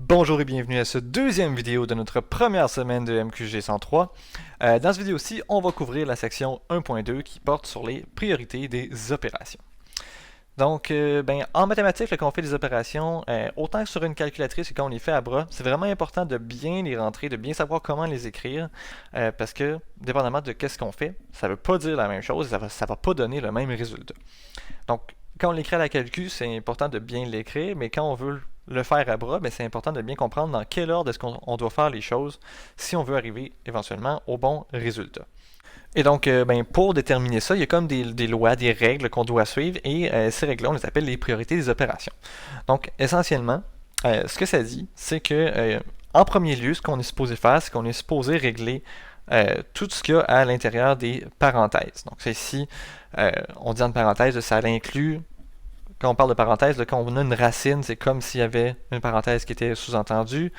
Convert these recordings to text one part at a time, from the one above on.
Bonjour et bienvenue à cette deuxième vidéo de notre première semaine de MQG 103. Dans cette vidéo-ci, on va couvrir la section 1.2 qui porte sur les priorités des opérations. Donc, en mathématiques, quand on fait des opérations, autant que sur une calculatrice que quand on les fait à bras, c'est vraiment important de bien les rentrer, de bien savoir comment les écrire, parce que, dépendamment de qu'est-ce qu'on fait, ça ne veut pas dire la même chose, ça va pas donner le même résultat. Donc, quand on l'écrit à la calcul, c'est important de bien l'écrire, mais quand on veut le faire à bras, c'est important de bien comprendre dans quel ordre est-ce qu'on doit faire les choses si on veut arriver éventuellement au bon résultat. Et donc, pour déterminer ça, il y a comme des lois, des règles qu'on doit suivre, et ces règles-là, on les appelle les priorités des opérations. Donc, essentiellement, ce que ça dit, c'est que, en premier lieu, ce qu'on est supposé faire, c'est qu'on est supposé régler tout ce qu'il y a à l'intérieur des parenthèses. Donc, c'est ici, on dit en parenthèse, ça inclut, quand on parle de parenthèse, quand on a une racine, c'est comme s'il y avait une parenthèse qui était sous-entendue.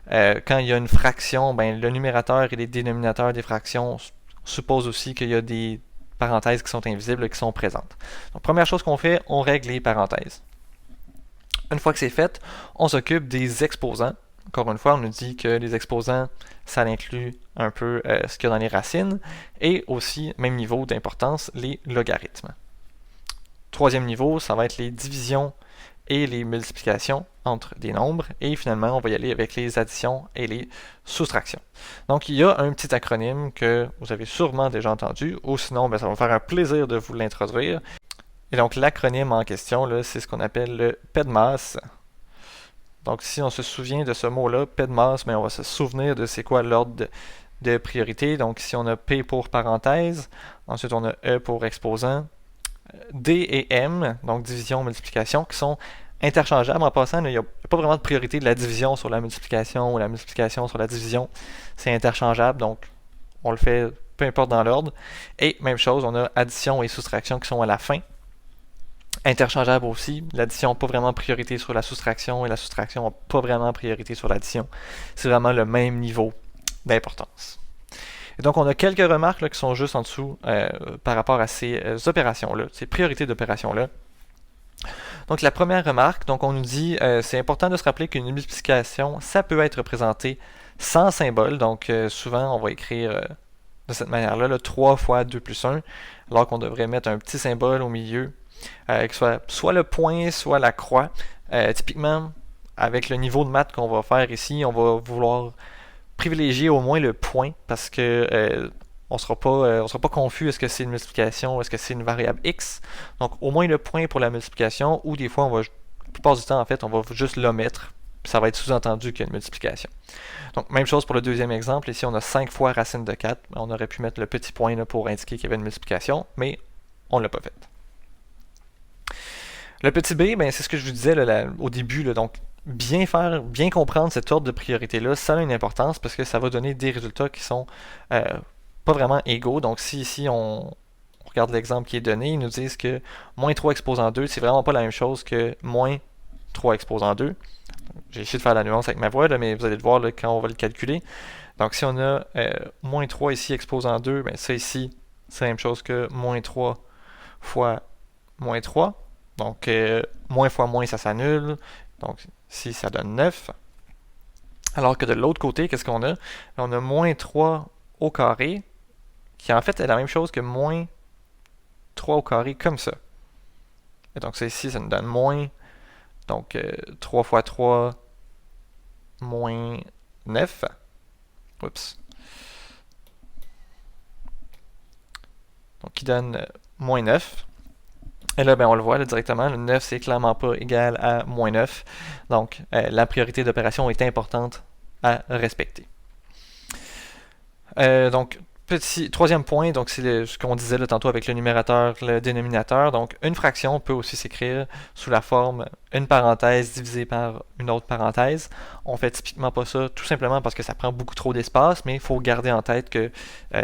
Quand il y a une fraction, le numérateur et les dénominateurs des fractions suppose aussi qu'il y a des parenthèses qui sont invisibles, qui sont présentes. Donc, première chose qu'on fait, on règle les parenthèses. Une fois que c'est fait, on s'occupe des exposants. Encore une fois, on nous dit que les exposants, ça inclut un peu ce qu'il y a dans les racines, et aussi, même niveau d'importance, les logarithmes. Troisième niveau, ça va être les divisions et les multiplications entre des nombres, et finalement on va y aller avec les additions et les soustractions. Donc il y a un petit acronyme que vous avez sûrement déjà entendu, ou sinon ça va me faire un plaisir de vous l'introduire. Et donc l'acronyme en question, c'est ce qu'on appelle le PEDMAS. Donc si on se souvient de ce mot-là, PEDMAS, on va se souvenir de c'est quoi l'ordre de priorité. Donc ici on a P pour parenthèse, ensuite on a E pour exposant, D et M, donc division, multiplication, qui sont interchangeables. En passant, il n'y a pas vraiment de priorité de la division sur la multiplication ou la multiplication sur la division. C'est interchangeable, donc on le fait peu importe dans l'ordre. Et même chose, on a addition et soustraction qui sont à la fin. Interchangeable aussi. L'addition n'a pas vraiment priorité sur la soustraction et la soustraction n'a pas vraiment priorité sur l'addition. C'est vraiment le même niveau d'importance. Et donc, on a quelques remarques qui sont juste en dessous par rapport à ces opérations-là, ces priorités d'opérations-là. Donc, la première remarque, donc on nous dit, c'est important de se rappeler qu'une multiplication, ça peut être représenté sans symbole. Donc, souvent, on va écrire de cette manière-là, 3 fois 2 plus 1, alors qu'on devrait mettre un petit symbole au milieu, qui soit le point, soit la croix. Typiquement, avec le niveau de maths qu'on va faire ici, on va vouloir privilégier au moins le point, parce que on sera pas confus, est-ce que c'est une multiplication, est-ce que c'est une variable x. Donc au moins le point pour la multiplication, ou des fois, la plupart du temps en fait, on va juste l'omettre, ça va être sous-entendu qu'il y a une multiplication. Donc même chose pour le deuxième exemple, ici on a 5 fois racine de 4, on aurait pu mettre le petit point là, pour indiquer qu'il y avait une multiplication, mais on ne l'a pas fait. Le petit b, c'est ce que je vous disais là, au début, donc bien comprendre cet ordre de priorité-là, ça a une importance parce que ça va donner des résultats qui sont pas vraiment égaux. Donc si ici on regarde l'exemple qui est donné, ils nous disent que moins 3 exposant 2, c'est vraiment pas la même chose que moins 3 exposant 2. J'ai essayé de faire la nuance avec ma voix, là, mais vous allez le voir là, quand on va le calculer. Donc si on a moins 3 ici exposant 2, ça ici, c'est la même chose que moins 3 fois moins 3. Donc, moins fois moins, ça s'annule. Donc, ici, ça donne 9. Alors que de l'autre côté, qu'est-ce qu'on a? On a moins 3 au carré, qui en fait est la même chose que moins 3 au carré, comme ça. Et donc, ça ici, ça nous donne moins. Donc, 3 fois 3, moins 9. Oups. Donc, qui donne moins 9. Et là, on le voit là, directement, le 9, c'est clairement pas égal à moins 9. Donc, la priorité d'opération est importante à respecter. Donc, troisième point, donc c'est ce qu'on disait là, tantôt avec le numérateur, le dénominateur. Donc une fraction peut aussi s'écrire sous la forme une parenthèse divisée par une autre parenthèse. On fait typiquement pas ça tout simplement parce que ça prend beaucoup trop d'espace, mais il faut garder en tête que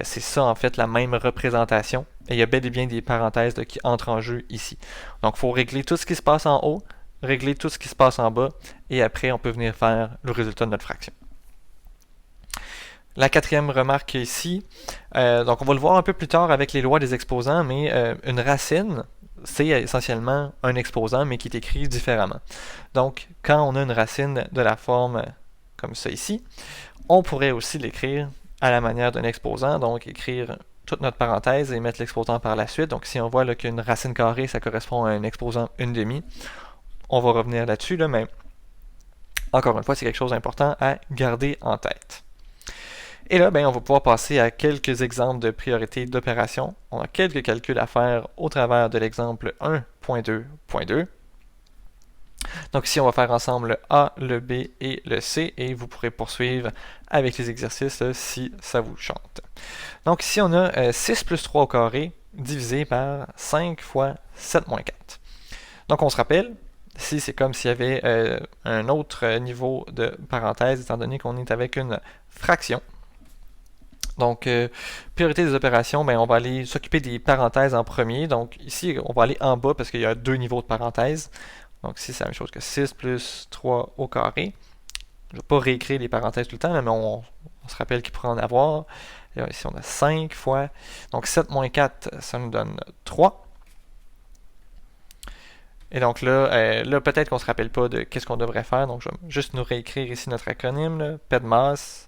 c'est ça en fait la même représentation. Et il y a bel et bien des parenthèses qui entrent en jeu ici. Donc il faut régler tout ce qui se passe en haut, régler tout ce qui se passe en bas, et après on peut venir faire le résultat de notre fraction. La quatrième remarque ici, donc on va le voir un peu plus tard avec les lois des exposants, mais une racine, c'est essentiellement un exposant, mais qui est écrit différemment. Donc, quand on a une racine de la forme comme ça ici, on pourrait aussi l'écrire à la manière d'un exposant, donc écrire toute notre parenthèse et mettre l'exposant par la suite. Donc, si on voit qu'une racine carrée, ça correspond à un exposant 1/2, on va revenir là-dessus, mais encore une fois, c'est quelque chose d'important à garder en tête. Et là, on va pouvoir passer à quelques exemples de priorité d'opération. On a quelques calculs à faire au travers de l'exemple 1.2.2. Donc ici, on va faire ensemble le A, le B et le C, et vous pourrez poursuivre avec les exercices si ça vous chante. Donc ici, on a 6 plus 3 au carré divisé par 5 fois 7 moins 4. Donc on se rappelle, ici c'est comme s'il y avait un autre niveau de parenthèse, étant donné qu'on est avec une fraction. Donc, priorité des opérations, on va aller s'occuper des parenthèses en premier. Donc, ici, on va aller en bas parce qu'il y a deux niveaux de parenthèses. Donc, ici, c'est la même chose que 6 plus 3 au carré. Je ne vais pas réécrire les parenthèses tout le temps, mais on se rappelle qu'il pourrait en avoir. Et là, ici, on a 5 fois. Donc, 7 moins 4, ça nous donne 3. Et donc là, peut-être qu'on ne se rappelle pas de qu'est-ce qu'on devrait faire. Donc, je vais juste nous réécrire ici notre acronyme, là, PEDMAS.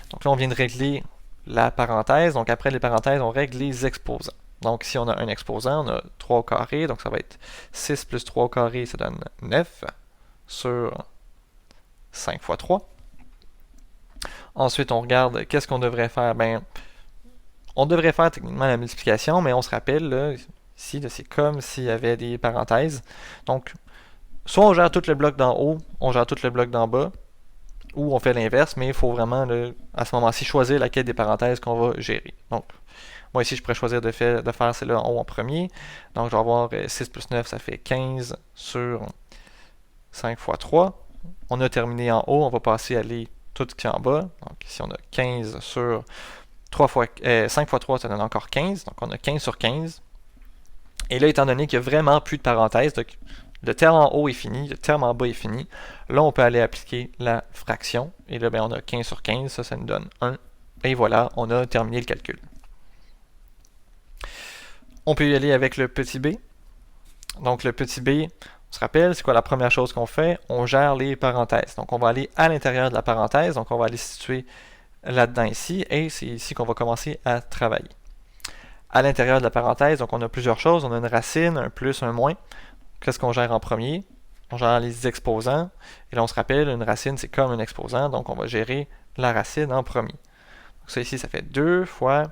Donc là, on vient de régler la parenthèse. Donc après les parenthèses, on règle les exposants. Donc si on a un exposant, on a 3 au carré. Donc ça va être 6 plus 3 au carré, ça donne 9 sur 5 fois 3. Ensuite, on regarde qu'est-ce qu'on devrait faire. On devrait faire techniquement la multiplication, mais on se rappelle, là, ici, c'est comme s'il y avait des parenthèses. Donc, soit on gère tout le bloc d'en haut, on gère tout le bloc d'en bas, ou on fait l'inverse, mais il faut vraiment, à ce moment-ci, choisir laquelle des parenthèses qu'on va gérer. Donc, moi ici, je pourrais choisir de faire celle-là en haut en premier. Donc, je vais avoir 6 plus 9, ça fait 15 sur 5 fois 3. On a terminé en haut, on va passer à aller tout ce qui est en bas. Donc, ici, on a 15 sur 5 fois 3, ça donne encore 15. Donc, on a 15 sur 15. Et là, étant donné qu'il n'y a vraiment plus de parenthèses, donc le terme en haut est fini, le terme en bas est fini. Là, on peut aller appliquer la fraction. Et là, on a 15 sur 15, ça nous donne 1. Et voilà, on a terminé le calcul. On peut y aller avec le petit b. Donc, le petit b, on se rappelle, c'est quoi la première chose qu'on fait? On gère les parenthèses. Donc, on va aller à l'intérieur de la parenthèse. Donc, on va aller se situer là-dedans ici. Et c'est ici qu'on va commencer à travailler. À l'intérieur de la parenthèse, donc on a plusieurs choses. On a une racine, un plus, un moins. Qu'est-ce qu'on gère en premier? On gère les exposants. Et là, on se rappelle, une racine, c'est comme un exposant. Donc, on va gérer la racine en premier. Donc, ça ici, ça fait 2 fois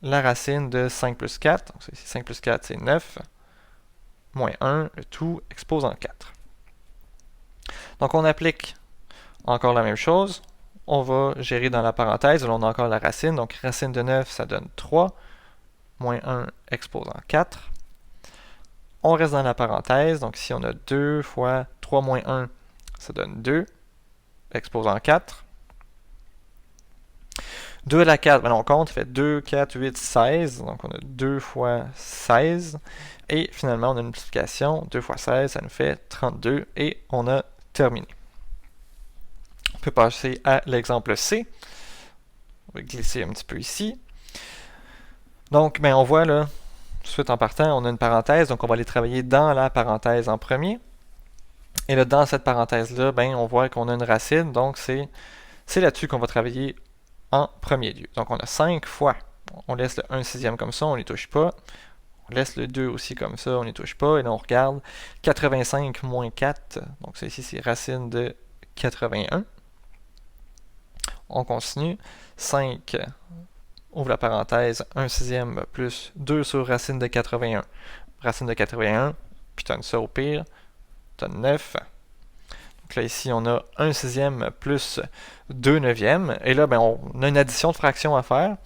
la racine de 5 plus 4. Donc, ça ici, 5 plus 4, c'est 9. Moins 1, le tout exposant 4. Donc, on applique encore la même chose. On va gérer dans la parenthèse. Là, on a encore la racine. Donc, racine de 9, ça donne 3. Moins 1 exposant 4. On reste dans la parenthèse, donc ici on a 2 fois 3 moins 1, ça donne 2, exposant 4. 2 à la 4, on compte, ça fait 2, 4, 8, 16, donc on a 2 fois 16. Et finalement, on a une multiplication, 2 fois 16, ça nous fait 32, et on a terminé. On peut passer à l'exemple C. On va glisser un petit peu ici. Donc, on voit là, tout de suite en partant, on a une parenthèse, donc on va aller travailler dans la parenthèse en premier. Et là, dans cette parenthèse-là, on voit qu'on a une racine, donc c'est là-dessus qu'on va travailler en premier lieu. Donc on a 5 fois, on laisse le 1/6 comme ça, on ne les touche pas. On laisse le 2 aussi comme ça, on ne les touche pas. Et là, on regarde 85 moins 4, donc ça ici, c'est racine de 81. On continue, 5... ouvre la parenthèse, 1/6 plus 2 sur racine de 81. Racine de 81, puis tu as ça au pire, tu as 9. Donc Donc là, ici, on a 1 sixième plus 2 neuvièmes. Et là, ben, on a une addition de fractions à faire.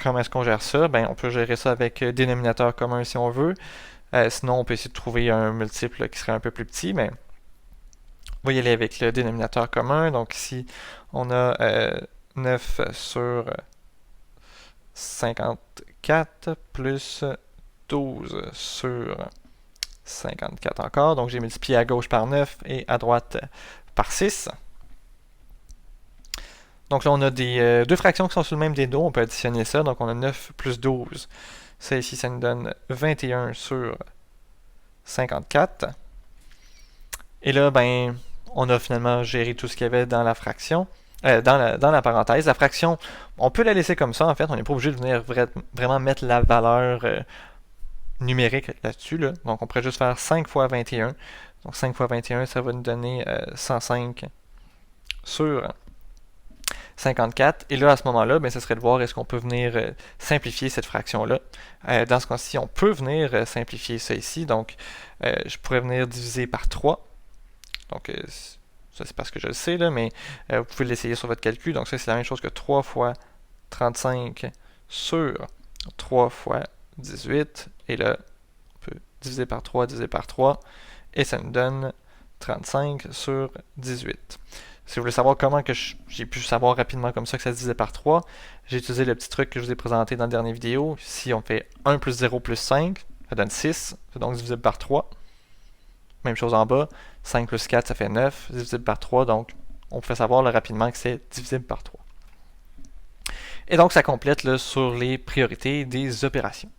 Comment est-ce qu'on gère ça? Ben, on peut gérer ça avec dénominateur commun si on veut. Sinon, on peut essayer de trouver un multiple là, qui serait un peu plus petit, mais on va y aller avec le dénominateur commun. Donc ici, on a 9 sur 54 plus 12 sur 54 encore. Donc j'ai multiplié à gauche par 9 et à droite par 6. Donc là, on a des deux fractions qui sont sur le même déno. On peut additionner ça. Donc on a 9 plus 12. Ça ici, ça nous donne 21 sur 54. Et là, ben, on a finalement géré tout ce qu'il y avait dans la fraction. Dans la parenthèse. La fraction, on peut la laisser comme ça, en fait. On n'est pas obligé de venir vraiment mettre la valeur numérique là-dessus. Là. Donc, on pourrait juste faire 5 fois 21. Donc, 5 fois 21, ça va nous donner 105 sur 54. Et là, à ce moment-là, ben, ce serait de voir est-ce qu'on peut venir simplifier cette fraction-là. Dans ce cas-ci, on peut venir simplifier ça ici. Donc, je pourrais venir diviser par 3. Donc, ça c'est parce que je le sais, là, mais vous pouvez l'essayer sur votre calcul. Donc, ça, c'est la même chose que 3 fois 35 sur 3 fois 18. Et là, on peut diviser par 3, diviser par 3. Et ça nous donne 35 sur 18. Si vous voulez savoir comment que j'ai pu savoir rapidement comme ça que ça se divisait par 3, j'ai utilisé le petit truc que je vous ai présenté dans la dernière vidéo. Si on fait 1 plus 0 plus 5, ça donne 6. C'est donc divisible par 3. Même chose en bas, 5 plus 4, ça fait 9, divisible par 3, donc on peut savoir là, rapidement que c'est divisible par 3. Et donc ça complète là, sur les priorités des opérations.